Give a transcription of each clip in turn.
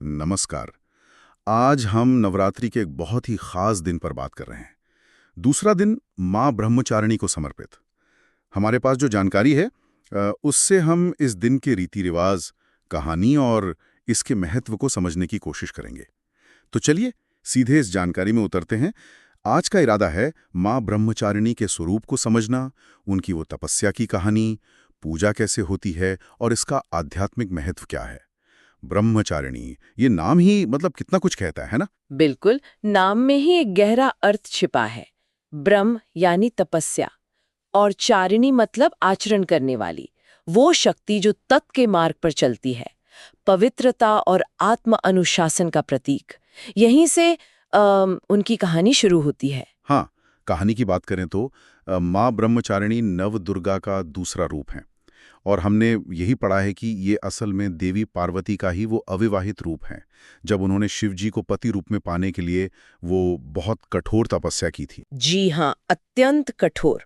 नमस्कार। आज हम नवरात्रि के एक बहुत ही खास दिन पर बात कर रहे हैं। दूसरा दिन माँ ब्रह्मचारिणी को समर्पित। हमारे पास जो जानकारी है उससे हम इस दिन के रीति रिवाज, कहानी और इसके महत्व को समझने की कोशिश करेंगे। तो चलिए सीधे इस जानकारी में उतरते हैं। आज का इरादा है माँ ब्रह्मचारिणी के स्वरूप को समझना, उनकी वो तपस्या की कहानी, पूजा कैसे होती है और इसका आध्यात्मिक महत्व क्या है। ब्रह्मचारिणी, ये नाम ही मतलब कितना कुछ कहता है ना? बिल्कुल, नाम में ही एक गहरा अर्थ छिपा है। ब्रह्म यानी तपस्या और चारिणी मतलब आचरण करने वाली, वो शक्ति जो तत् के मार्ग पर चलती है, पवित्रता और आत्म अनुशासन का प्रतीक। यहीं से उनकी कहानी शुरू होती है। हाँ, कहानी की बात करें तो माँ ब्रह्मचारिणी नव दुर्गा का दूसरा रूप है और हमने यही पढ़ा है कि ये असल में देवी पार्वती का ही वो अविवाहित रूप है, जब उन्होंने शिव जी को पति रूप में पाने के लिए वो बहुत कठोर तपस्या की थी। जी हाँ, अत्यंत कठोर।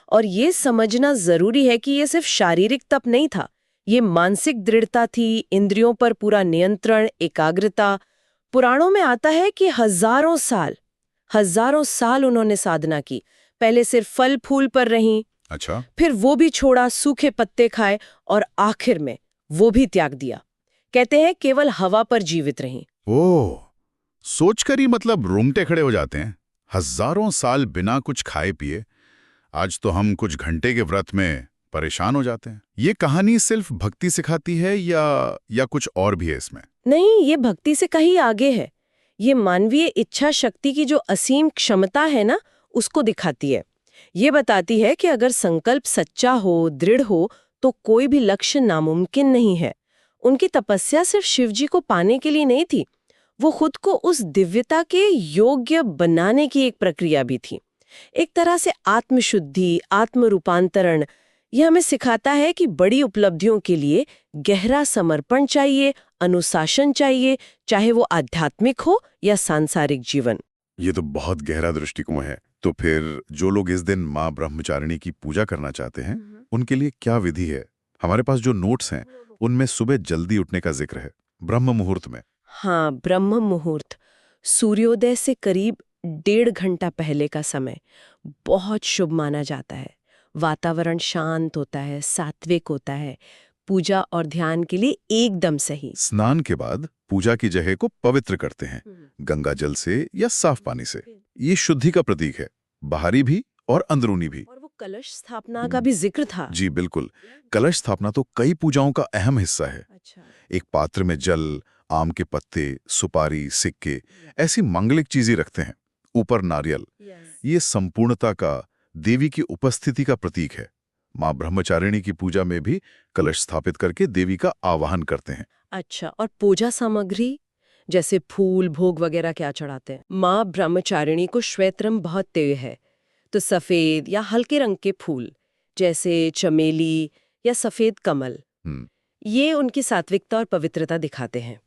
और ये समझना जरूरी है कि ये सिर्फ शारीरिक तप नहीं था, ये मानसिक दृढ़ता थी, इंद्रियों पर पूरा नियंत्रण, एकाग्रता। पुराणों में आता है कि हजारों साल उन्होंने साधना की। पहले सिर्फ फल फूल पर रहीं, अच्छा। फिर वो भी छोड़ा, सूखे पत्ते खाए और आखिर में वो भी त्याग दिया। कहते हैं केवल हवा पर जीवित रहीं। ओह, सोचकर ही मतलब रोंगटे खड़े हो जाते हैं। हजारों साल बिना कुछ खाए पिए। आज तो हम कुछ घंटे के व्रत में परेशान हो जाते हैं। ये कहानी सिर्फ भक्ति सिखाती है या कुछ और भी है इसमें? नहीं, ये भक्ति से कहीं आगे है। ये मानवीय इच्छा शक्ति की जो असीम क्षमता है ना, उसको दिखाती है। ये बताती है कि अगर संकल्प सच्चा हो, दृढ़ हो, तो कोई भी लक्ष्य नामुमकिन नहीं है। उनकी तपस्या सिर्फ शिवजी को पाने के लिए नहीं थी, वो खुद को उस दिव्यता के योग्य बनाने की एक प्रक्रिया भी थी। एक तरह से आत्मशुद्धि, आत्म रूपांतरण। यह हमें सिखाता है कि बड़ी उपलब्धियों के लिए गहरा समर्पण चाहिए, अनुशासन चाहिए, चाहे वो आध्यात्मिक हो या सांसारिक जीवन। ये तो बहुत गहरा दृष्टिकोण है। तो फिर जो लोग इस दिन माँ ब्रह्मचारिणी की पूजा करना चाहते हैं, उनके लिए क्या विधि है? हमारे पास जो नोट्स हैं, उनमें सुबह जल्दी उठने का जिक्र है, ब्रह्म मुहूर्त में। हाँ, ब्रह्म मुहूर्त, सूर्योदय से करीब 1.5 घंटा पहले का समय बहुत शुभ माना जाता है। वातावरण शांत होता है, सात्विक होता है, पूजा और ध्यान के लिए एकदम सही। स्नान के बाद पूजा की जगह को पवित्र करते हैं, गंगा जल से या साफ पानी से। ये शुद्धि का प्रतीक है, बाहरी भी और अंदरूनी भी। और वो कलश स्थापना का भी जिक्र था। जी बिल्कुल। कलश स्थापना तो कई पूजाओं का अहम हिस्सा है। अच्छा। एक पात्र में जल, आम के पत्ते, सुपारी, सिक्के, ऐसी मांगलिक चीजें रखते हैं। ऊपर नारियल। ये संपूर्णता का, देवी की उपस्थिति का प्रतीक है। माँ ब्रह्मचारिणी की पूजा में भी कलश स्थापित करके देवी का आवाहन करते हैं। अच्छा, और पूजा सामग्री जैसे फूल, भोग वगैरह क्या चढ़ाते हैं? माँ ब्रह्मचारिणी को श्वेत्रम बहुत तेय है, तो सफेद या हल्के रंग के फूल जैसे चमेली या सफेद कमल, हम्म। ये उनकी सात्विकता और पवित्रता दिखाते हैं।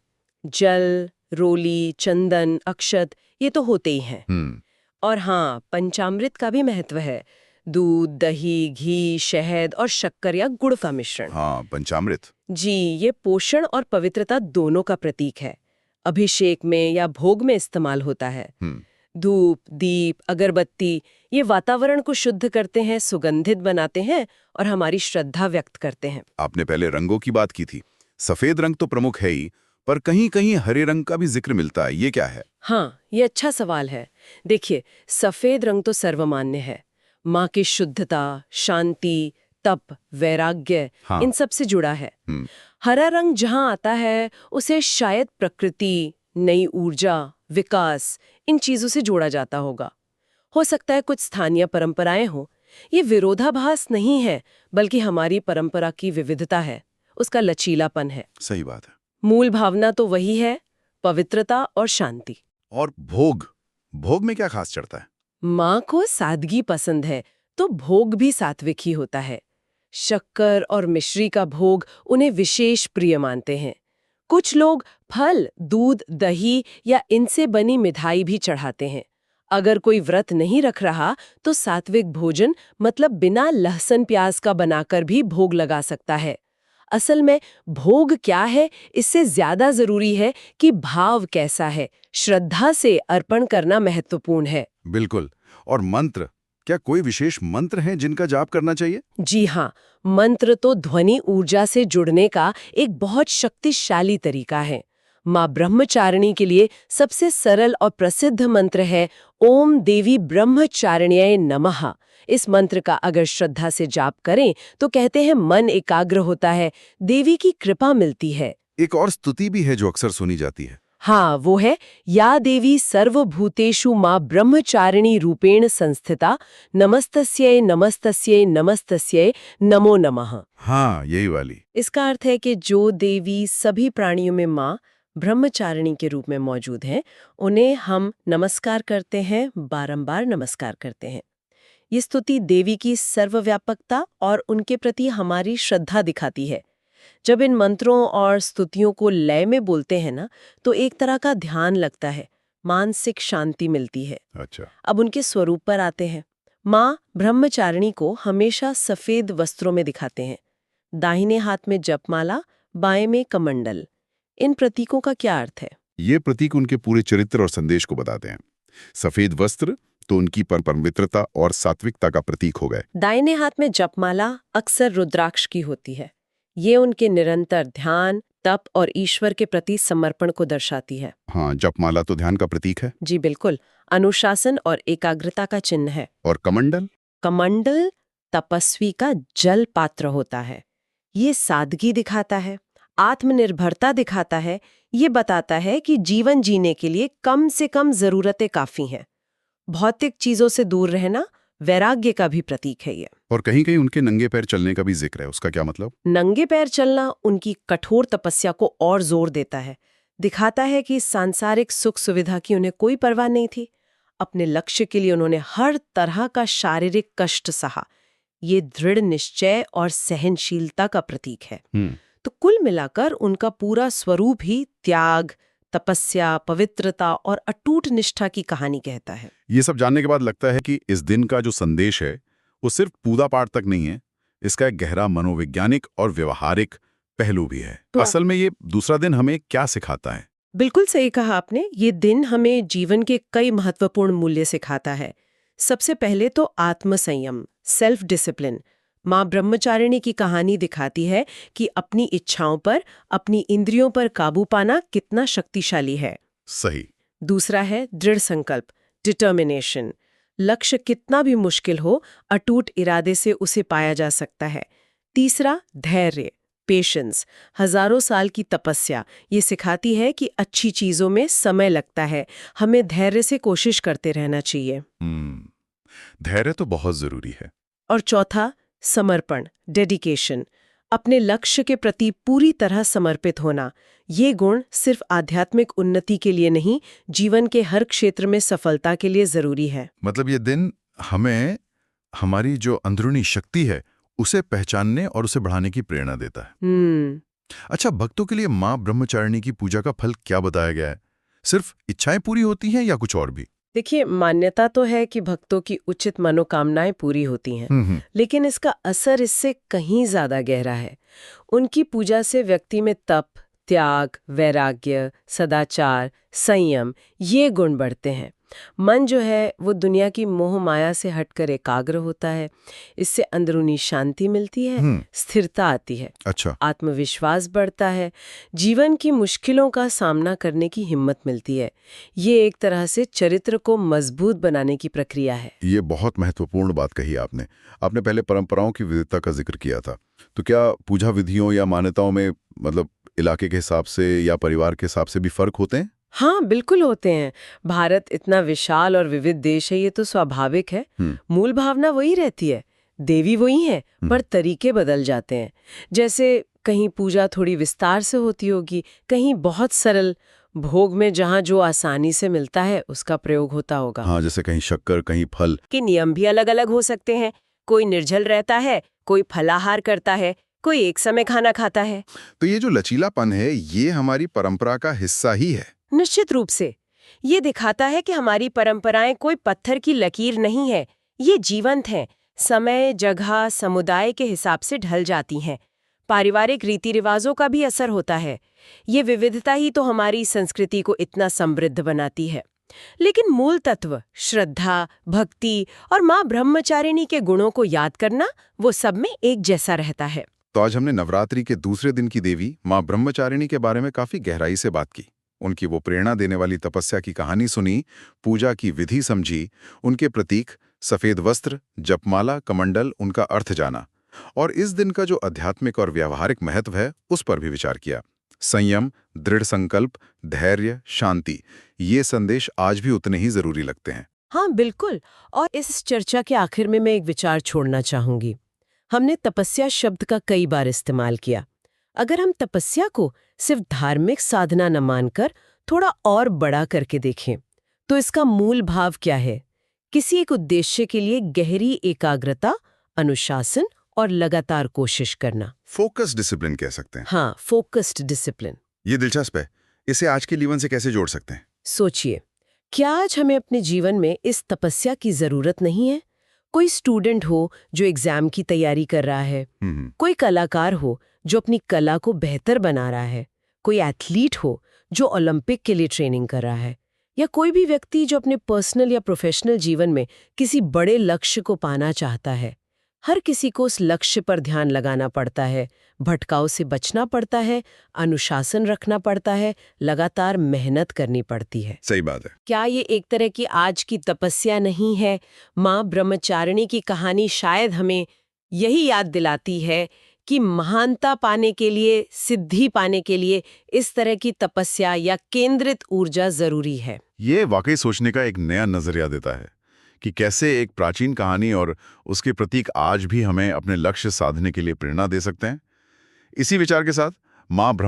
जल, रोली, चंदन, अक्षत, ये तो होते ही हैं। हम्म। और हाँ, पंचामृत का भी महत्व है। दूध, दही, घी, शहद और शक्कर या गुड़ का मिश्रण। हाँ, पंचामृत। जी, ये पोषण और पवित्रता दोनों का प्रतीक है। अभिषेक में या भोग में इस्तेमाल होता है। हम्म। धूप, दीप, अगरबत्ती, ये वातावरण को शुद्ध करते हैं, सुगंधित बनाते हैं और हमारी श्रद्धा व्यक्त करते हैं। आपने पहले रंगों की बात की थी। सफेद रंग तो प्रमुख है ही, पर कहीं कहीं हरे रंग का भी जिक्र मिलता है। ये क्या है? हाँ, ये अच्छा सवाल है। देखिए, सफेद रंग तो सर्वमान्य है। माँ की शुद्धता, शांति, तप, वैराग्य, हाँ। इन सब से जुड़ा है। हरा रंग जहाँ आता है, उसे शायद प्रकृति, नई ऊर्जा, विकास, इन चीजों से जोड़ा जाता होगा। हो सकता है कुछ स्थानीय परंपराएं हो। ये विरोधाभास नहीं है, बल्कि हमारी परंपरा की विविधता है, उसका लचीलापन है। सही बात है। मूल भावना तो वही है, पवित्रता और शांति। और भोग, भोग में क्या खास चढ़ता है? माँ को सादगी पसंद है, तो भोग भी सात्विक ही होता है। शक्कर और मिश्री का भोग उन्हें विशेष प्रिय मानते हैं। कुछ लोग फल, दूध, दही या इनसे बनी मिठाई भी चढ़ाते हैं। अगर कोई व्रत नहीं रख रहा, तो सात्विक भोजन मतलब बिना लहसुन प्याज का बनाकर भी भोग लगा सकता है। असल में भोग क्या है, इससे ज्यादा जरूरी है कि भाव कैसा है। श्रद्धा से अर्पण करना महत्वपूर्ण है। बिल्कुल। और मंत्र, क्या कोई विशेष मंत्र हैं जिनका जाप करना चाहिए? जी हाँ, मंत्र तो ध्वनि ऊर्जा से जुड़ने का एक बहुत शक्तिशाली तरीका है। माँ ब्रह्मचारिणी के लिए सबसे सरल और प्रसिद्ध मंत्र है ओम देवी ब्रह्मचारिण्यै नमः। इस मंत्र का अगर श्रद्धा से जाप करें तो कहते हैं मन एकाग्र होता है, देवी की कृपा मिलती है। एक और स्तुति भी है जो अक्सर सुनी जाती है। हाँ, वो है या देवी सर्वभूतेषु माँ ब्रह्मचारिणी रूपेण संस्थिता नमस्तस्यै नमस्तस्यै नमस्तस्यै नमो नमः। हाँ, यही वाली। इसका अर्थ है कि जो देवी सभी प्राणियों में माँ ब्रह्मचारिणी के रूप में मौजूद हैं, उन्हें हम नमस्कार करते हैं, बारंबार नमस्कार करते हैं। ये स्तुति देवी की सर्वव्यापकता और उनके प्रति हमारी श्रद्धा दिखाती है। जब इन मंत्रों और स्तुतियों को लय में बोलते हैं ना, तो एक तरह का ध्यान लगता है, मानसिक शांति मिलती है। अच्छा। अब उनके स्वरूप पर आते हैं। माँ ब्रह्मचारिणी को हमेशा सफेद वस्त्रों में दिखाते हैं। दाहिने हाथ में जपमाला, बाएं में कमंडल। इन प्रतीकों का क्या अर्थ है? ये प्रतीक उनके पूरे चरित्र और संदेश को बताते हैं। सफेद वस्त्र तो उनकी पवित्रता और सात्विकता का प्रतीक हो गए। दाहिने हाथ में जपमाला अक्सर रुद्राक्ष की होती है। ये उनके निरंतर ध्यान, तप और ईश्वर के प्रति समर्पण को दर्शाती है। हाँ, जपमाला तो ध्यान का प्रतीक है। जी बिल्कुल, अनुशासन और एकाग्रता का चिन्ह है। और कमंडल? कमंडल तपस्वी का जल पात्र होता है। ये सादगी दिखाता है, आत्मनिर्भरता दिखाता है। ये बताता है कि जीवन जीने के लिए कम से कम जरूरतें काफी हैं। भौतिक चीजों से दूर रहना वैराग्य का भी प्रतीक है ये। और कहीं कहीं उनके नंगे पैर चलने का भी जिक्र है, उसका क्या मतलब? नंगे पैर चलना उनकी कठोर तपस्या को और जोर देता है। दिखाता है कि सांसारिक सुख सुविधा की उन्हें कोई परवाह नहीं थी। अपने लक्ष्य के लिए उन्होंने हर तरह का शारीरिक कष्ट सहा। ये दृढ़ निश्चय और सहनशीलता का प्रतीक है। तो कुल मिलाकर उनका पूरा स्वरूप ही त्याग, तपस्या, पवित्रता और अटूट निष्ठा की कहानी कहता है। ये सब जानने के बाद लगता है कि इस दिन का जो संदेश है वो सिर्फ पूजा पाठ तक नहीं है, इसका एक गहरा मनोवैज्ञानिक और व्यवहारिक पहलू भी है। तो असल में ये दूसरा दिन हमें क्या सिखाता है? बिल्कुल सही कहा आपने। ये दिन हमें जीवन के कई महत्वपूर्ण मूल्य सिखाता है। सबसे पहले तो आत्मसंयम, सेल्फ डिसिप्लिन। माँ ब्रह्मचारिणी की कहानी दिखाती है कि अपनी इच्छाओं पर, अपनी इंद्रियों पर काबू पाना कितना शक्तिशाली है। सही। दूसरा है दृढ़ संकल्प, डिटर्मिनेशन। लक्ष्य कितना भी मुश्किल हो, अटूट इरादे से उसे पाया जा सकता है। तीसरा धैर्य, पेशेंस। हजारों साल की तपस्या ये सिखाती है कि अच्छी चीजों में समय लगता है, हमें धैर्य से कोशिश करते रहना चाहिए। धैर्य तो बहुत जरूरी है। और चौथा समर्पण, डेडिकेशन। अपने लक्ष्य के प्रति पूरी तरह समर्पित होना। ये गुण सिर्फ आध्यात्मिक उन्नति के लिए नहीं, जीवन के हर क्षेत्र में सफलता के लिए जरूरी है। मतलब ये दिन हमें हमारी जो अंदरूनी शक्ति है उसे पहचानने और उसे बढ़ाने की प्रेरणा देता है। अच्छा, भक्तों के लिए माँ ब्रह्मचारिणी की पूजा का फल क्या बताया गया है? सिर्फ इच्छाएं पूरी होती हैं या कुछ और भी? देखिए, मान्यता तो है कि भक्तों की उचित मनोकामनाएं पूरी होती हैं, लेकिन इसका असर इससे कहीं ज्यादा गहरा है। उनकी पूजा से व्यक्ति में तप, त्याग, वैराग्य, सदाचार, संयम ये गुण बढ़ते हैं। मन जो है वो दुनिया की मोह माया से हटकर एकाग्र होता है। इससे अंदरूनी शांति मिलती है, स्थिरता आती है। अच्छा। आत्मविश्वास बढ़ता है, जीवन की मुश्किलों का सामना करने की हिम्मत मिलती है। ये एक तरह से चरित्र को मजबूत बनाने की प्रक्रिया है। ये बहुत महत्वपूर्ण बात कही आपने। आपने पहले परंपराओं की विविधता का जिक्र किया था, तो क्या पूजा विधियों या मान्यताओं में मतलब इलाके के हिसाब से या परिवार के हिसाब से भी फर्क होते हैं? हाँ, बिल्कुल होते हैं। भारत इतना विशाल और विविध देश है, ये तो स्वाभाविक है। मूल भावना वही रहती है, देवी वही है, पर तरीके बदल जाते हैं। जैसे कहीं पूजा थोड़ी विस्तार से होती होगी, कहीं बहुत सरल, भोग में जहाँ जो आसानी से मिलता है उसका प्रयोग होता होगा। हाँ, जैसे कहीं शक्कर, कहीं फल। के नियम भी अलग अलग हो सकते हैं। कोई निर्जल रहता है, कोई फलाहार करता है, कोई एक समय खाना खाता है। तो ये जो लचीलापन है ये हमारी परंपरा का हिस्सा ही है। निश्चित रूप से। ये दिखाता है कि हमारी परंपराएं कोई पत्थर की लकीर नहीं है, ये जीवंत हैं, समय, जगह, समुदाय के हिसाब से ढल जाती हैं। पारिवारिक रीति रिवाजों का भी असर होता है। ये विविधता ही तो हमारी संस्कृति को इतना समृद्ध बनाती है। लेकिन मूल तत्व श्रद्धा, भक्ति और माँ ब्रह्मचारिणी के गुणों को याद करना, वो सब में एक जैसा रहता है। तो आज हमने नवरात्रि के दूसरे दिन की देवी माँ ब्रह्मचारिणी के बारे में काफी गहराई से बात की। उनकी वो प्रेरणा देने वाली तपस्या की कहानी सुनी, पूजा की विधि समझी, उनके प्रतीक सफेद वस्त्र, जपमाला, कमंडल, उनका अर्थ जाना, और इस दिन का जो आध्यात्मिक और व्यावहारिक महत्व है उस पर भी विचार किया। संयम, दृढ़ संकल्प, धैर्य, शांति, ये संदेश आज भी उतने ही जरूरी लगते हैं। हाँ बिल्कुल। और इस चर्चा के आखिर में मैं एक विचार छोड़ना चाहूंगी। हमने तपस्या शब्द का कई बार इस्तेमाल किया। अगर हम तपस्या को सिर्फ धार्मिक साधना न मानकर थोड़ा और बड़ा करके देखें, तो इसका मूल भाव क्या है? किसी एक उद्देश्य के लिए गहरी एकाग्रता, अनुशासन और लगातार कोशिश करना। फोकस डिसिप्लिन कह सकते हैं। हाँ, फोकस्ड डिसिप्लिन। ये दिलचस्प है। इसे आज के जीवन से कैसे जोड़ सकते हैं? सोचिए, क्या आज हमें अपने जीवन में इस तपस्या की जरूरत नहीं है? कोई स्टूडेंट हो जो एग्जाम की तैयारी कर रहा है, कोई कलाकार हो जो अपनी कला को बेहतर बना रहा है, कोई एथलीट हो जो ओलंपिक के लिए ट्रेनिंग कर रहा है, या कोई भी व्यक्ति जो अपने पर्सनल या प्रोफेशनल जीवन में किसी बड़े लक्ष्य को पाना चाहता है। हर किसी को उस लक्ष्य पर ध्यान लगाना पड़ता है, भटकाव से बचना पड़ता है, अनुशासन रखना पड़ता है, लगातार मेहनत करनी पड़ती है। सही बात है। क्या ये एक तरह की आज की तपस्या नहीं है? माँ ब्रह्मचारिणी की कहानी शायद हमें यही याद दिलाती है कि महानता पाने के लिए, सिद्धि पाने के लिए इस तरह की तपस्या या केंद्रित ऊर्जा जरूरी है। ये वाकई सोचने का एक नया नजरिया देता है कि कैसे एक प्राचीन कहानी और उसके प्रतीक आज भी हमें अपने लक्ष्य साधने के लिए प्रेरणा दे सकते हैं। इसी विचार के साथ माँ